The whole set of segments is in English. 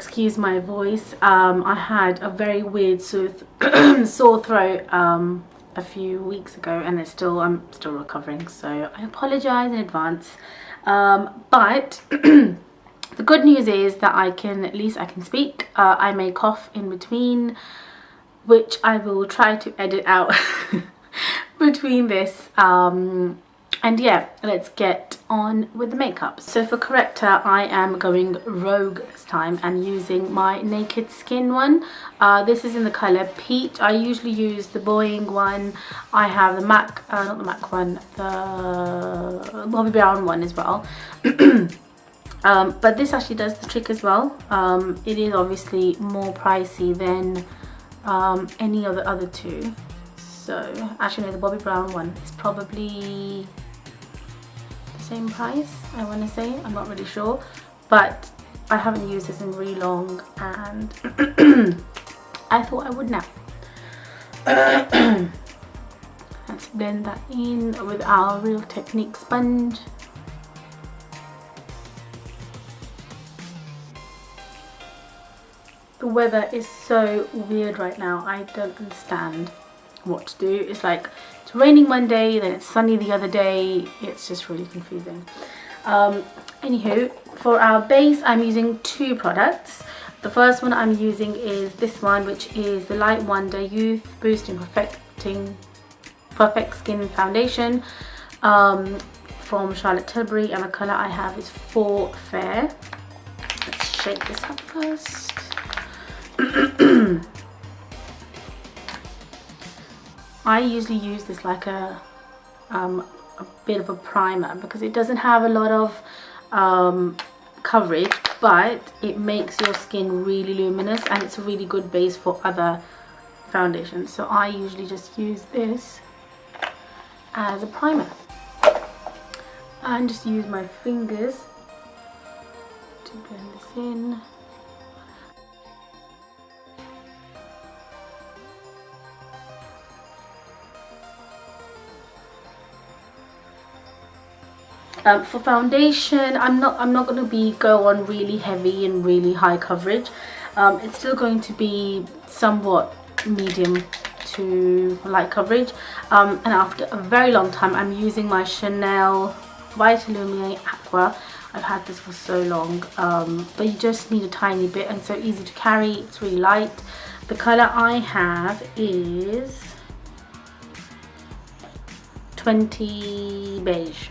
excuse my voice. I had a very weird sore throat a few weeks ago, and I'm still recovering, so I apologize in advance. But the good news is that at least I can speak. I may cough in between, which I will try to edit out between this. And yeah, let's get on with the makeup. So for corrector, I am going rogue this time and using my Naked Skin one. This is in the color Peach. I usually use the Boeing one. I have the MAC, not the MAC one, the Bobbi Brown one as well. But this actually does the trick as well. It is obviously more pricey than any of the other two. So actually no, the Bobbi Brown one is probably same price, I want to say. I'm not really sure, but I haven't used this in really long, and I thought I would now. Let's blend that in with our Real Technique sponge. The weather is so weird right now. I don't understand what to do. It's like it's raining one day, then it's sunny the other day. It's just really confusing. Anywho, for our base, I'm using two products. The first one I'm using is this one, which is the Light Wonder Youth Boosting Perfect Skin Foundation from Charlotte Tilbury, and the color I have is 4 Fair. Let's shake this up first. I usually use this like a bit of a primer because it doesn't have a lot of coverage, but it makes your skin really luminous, and it's a really good base for other foundations. So I usually just use this as a primer and just use my fingers to blend this in. For foundation, I'm not going to go on really heavy and really high coverage. It's still going to be somewhat medium to light coverage. And after a very long time, I'm using my Chanel Vitalumine Aqua. I've had this for so long, but you just need a tiny bit, and so easy to carry. It's really light. The color I have is 20 Beige.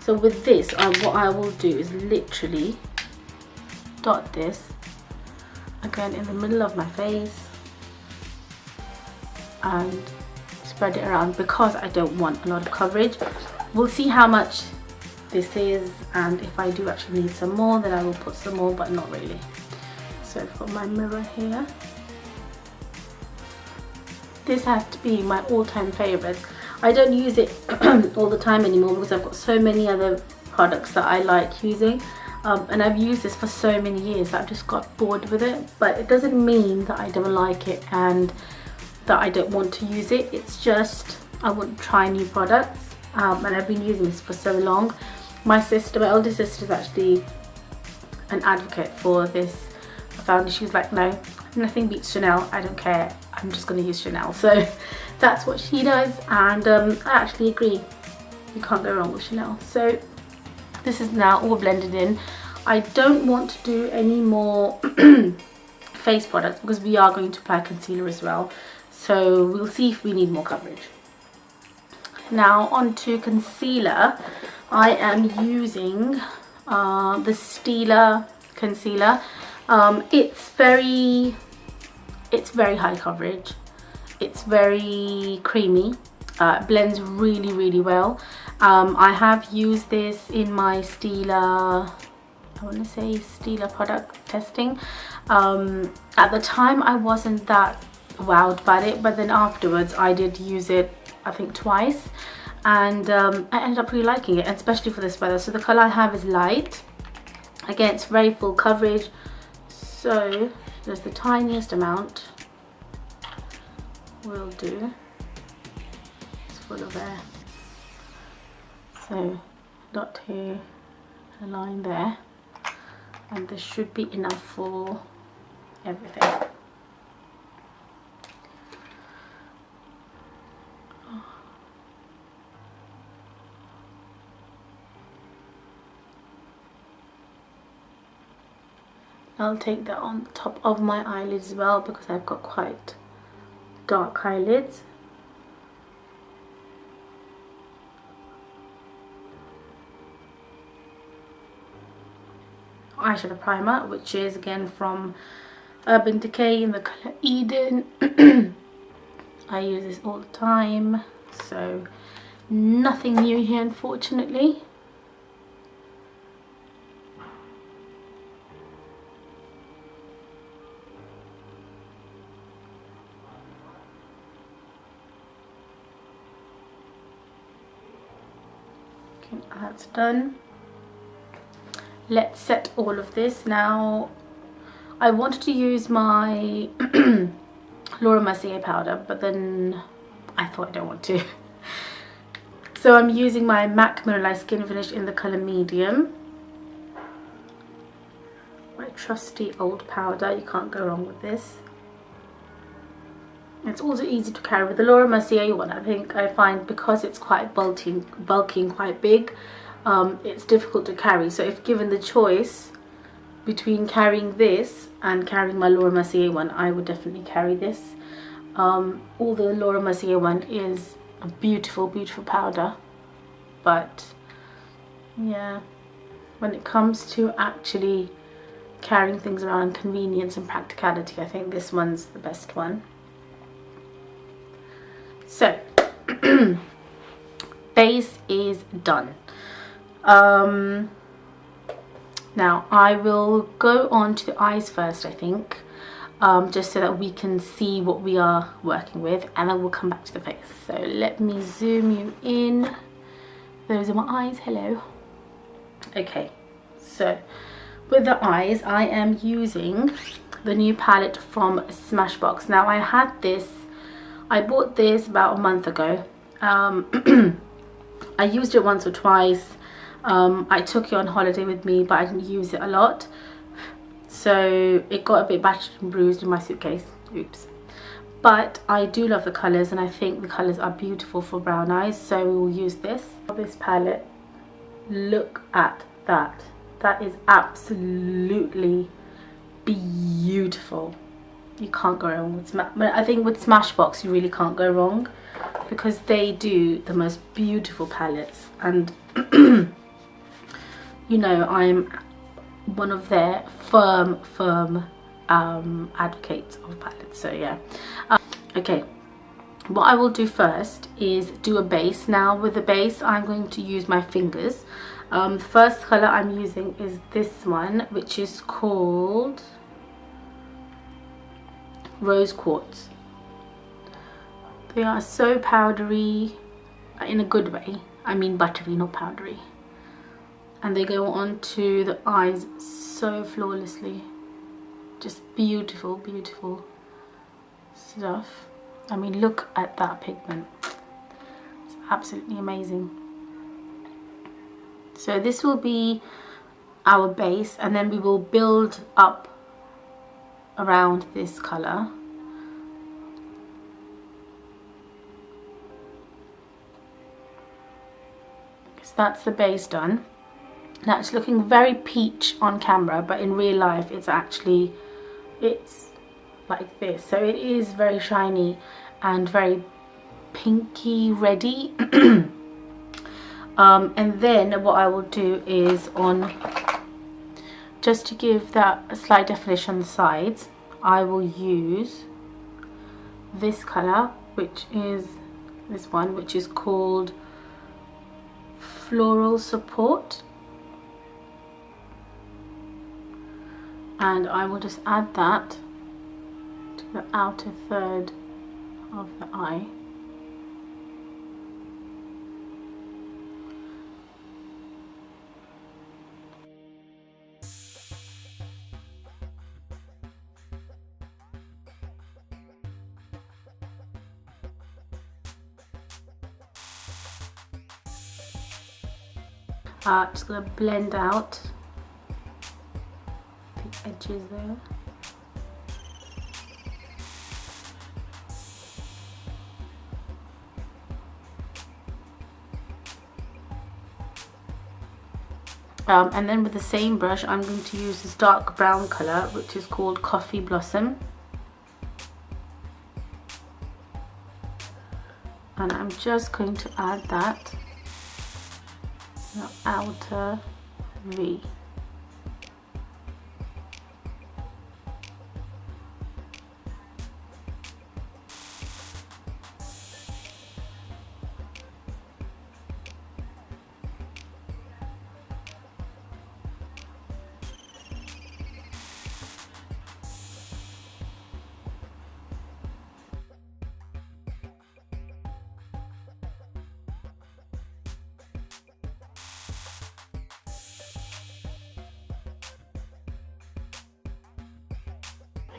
So with this, what I will do is literally dot this again in the middle of my face and spread it around because I don't want a lot of coverage. We'll see how much this is, and if I do actually need some more, then I will put some more, but not really. So I've got my mirror here. This has to be my all-time favorite. I don't use it all the time anymore because I've got so many other products that I like using, and I've used this for so many years that I've just got bored with it. But it doesn't mean that I don't like it and that I don't want to use it. It's just I want to try new products, and I've been using this for so long. My older sister is actually an advocate for this foundation. She was like, no, nothing beats Chanel, I don't care, I'm just going to use Chanel. So that's what she does, and I actually agree, you can't go wrong with Chanel. So this is now all blended in. I don't want to do any more face products because we are going to apply concealer as well, so we'll see if we need more coverage. Now on to concealer. I am using the Stila concealer. It's very high coverage. It's very creamy. Blends really well. I have used this in my Stila, I want to say Stila product testing. At the time I wasn't that wowed by it, but then afterwards I did use it I think twice, and I ended up really liking it, especially for this weather. So the color I have is light. Again, it's very full coverage, so there's the tiniest amount will do. It's full of air. So dot here, a line there, and this should be enough for everything. I'll take that on top of my eyelids as well, because I've got quite dark eyelids. Eyeshadow primer, which is again from Urban Decay in the colour Eden. I use this all the time, so nothing new here unfortunately. Okay, that's done. Let's set all of this. Now I wanted to use my Laura Mercier powder, but then I thought I don't want to. So I'm using my MAC Mineralized Skin Finish in the colour Medium. My trusty old powder, you can't go wrong with this. It's also easy to carry. With the Laura Mercier one, I find because it's quite bulky and quite big, it's difficult to carry. So if given the choice between carrying this and carrying my Laura Mercier one, I would definitely carry this. Although the Laura Mercier one is a beautiful, beautiful powder, but yeah, when it comes to actually carrying things around, convenience and practicality, I think this one's the best one. So base is done. Now I will go on to the eyes first, I think, just so that we can see what we are working with, and then we'll come back to the face. So let me zoom you in. Those are my eyes. Hello. Okay, so with the eyes I am using the new palette from Smashbox. Now I had this, I bought this about a month ago. I used it once or twice. I took it on holiday with me, but I didn't use it a lot, so it got a bit battered and bruised in my suitcase. Oops. But I do love the colours, and I think the colours are beautiful for brown eyes, so we will use this palette. Look at that. That is absolutely beautiful. You can't go wrong with I think with Smashbox you really can't go wrong, because they do the most beautiful palettes, and you know, I'm one of their firm advocates of palettes, so yeah. Okay, what I will do first is do a base. Now with the base I'm going to use my fingers. The first colour I'm using is this one, which is called Rose Quartz. They are so powdery, in a good way. I mean buttery, not powdery. And they go on to the eyes so flawlessly. Just beautiful, beautiful stuff. I mean, look at that pigment. It's absolutely amazing. So this will be our base, and then we will build up around this colour. So that's the base done. Now it's looking very peach on camera, but in real life it's actually, it's like this. So it is very shiny and very pinky reddy. And then what I will do is, on just to give that a slight definition on the sides, I will use this colour, which is this one, which is called Floral Support, and I will just add that to the outer third of the eye. Just going to blend out edges there. And then with the same brush, I'm going to use this dark brown colour, which is called Coffee Blossom. And I'm just going to add that in the outer V.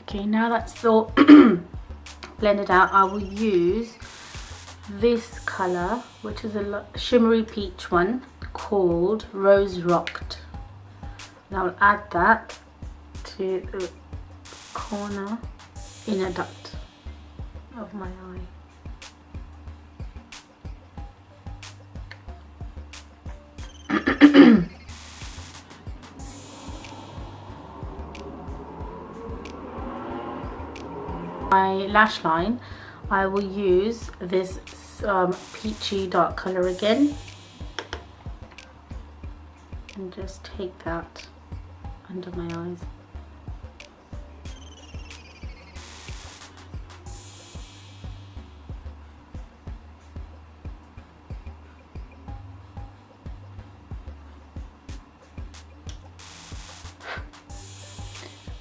Okay, now that's all blended out, I will use this colour, which is a shimmery peach one called Rose Rocked. And I'll add that to the corner inner duct of my eye. My lash line, I will use this peachy dark colour again, and just take that under my eyes.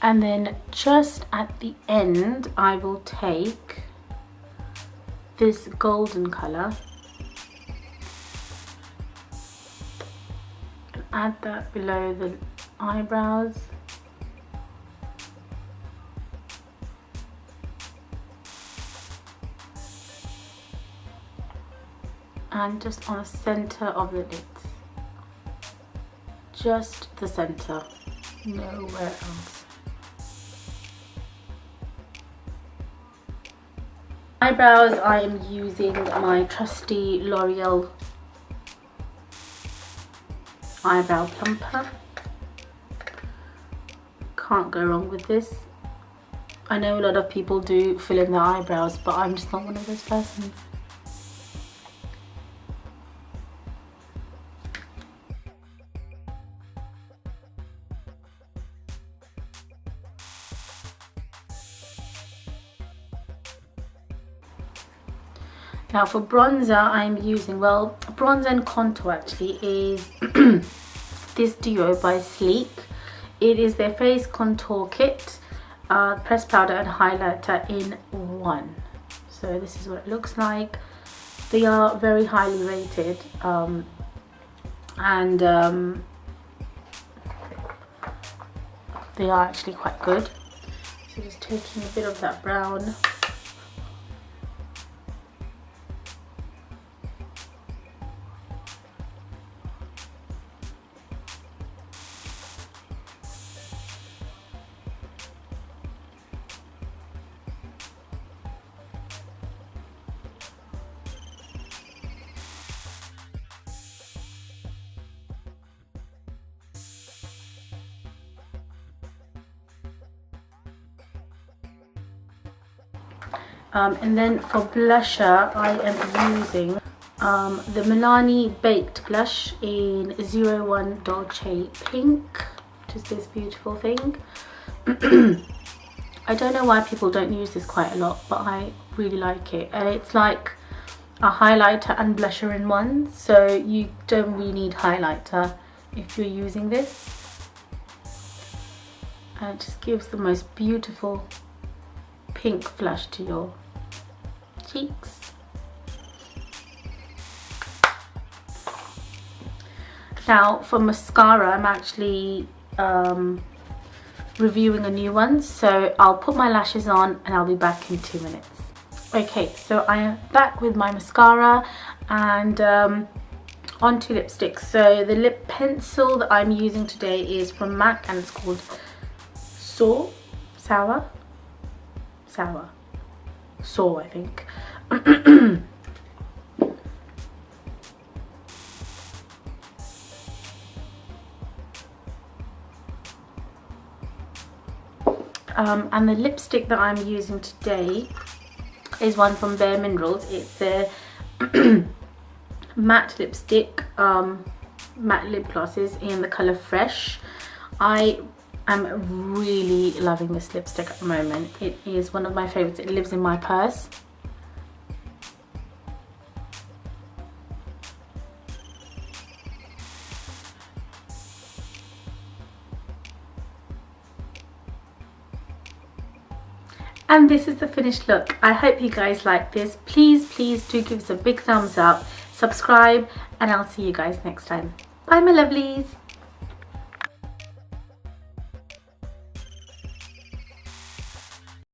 And then just at the end, I will take this golden colour and add that below the eyebrows. And just on the centre of the lids. Just the centre, nowhere else. Eyebrows, I am using my trusty L'Oreal eyebrow plumper. Can't go wrong with this. I know a lot of people do fill in their eyebrows, but I'm just not one of those persons. Now for bronzer, I'm using, well, bronzer and contour actually is this duo by Sleek. It is their face contour kit, pressed powder and highlighter in one. So this is what it looks like. They are very highly rated, and they are actually quite good. So just taking a bit of that brown. And then for blusher, I am using the Milani Baked Blush in 01 Dolce Pink, which is this beautiful thing. I don't know why people don't use this quite a lot, but I really like it. And it's like a highlighter and blusher in one, so you don't really need highlighter if you're using this. And it just gives the most beautiful pink flush to your cheeks. Now for mascara, I'm actually reviewing a new one, so I'll put my lashes on and I'll be back in 2 minutes. Okay, so I am back with my mascara and onto lipsticks. So the lip pencil that I'm using today is from MAC and it's called Sour, I think. And the lipstick that I'm using today is one from Bare Minerals. It's a matte lipstick, matte lip glosses in the colour Fresh. I am really loving this lipstick at the moment. It is one of my favourites. It lives in my purse. And this is the finished look. I hope you guys like this. Please do give us a big thumbs up, subscribe, and I'll see you guys next time. Bye my lovelies.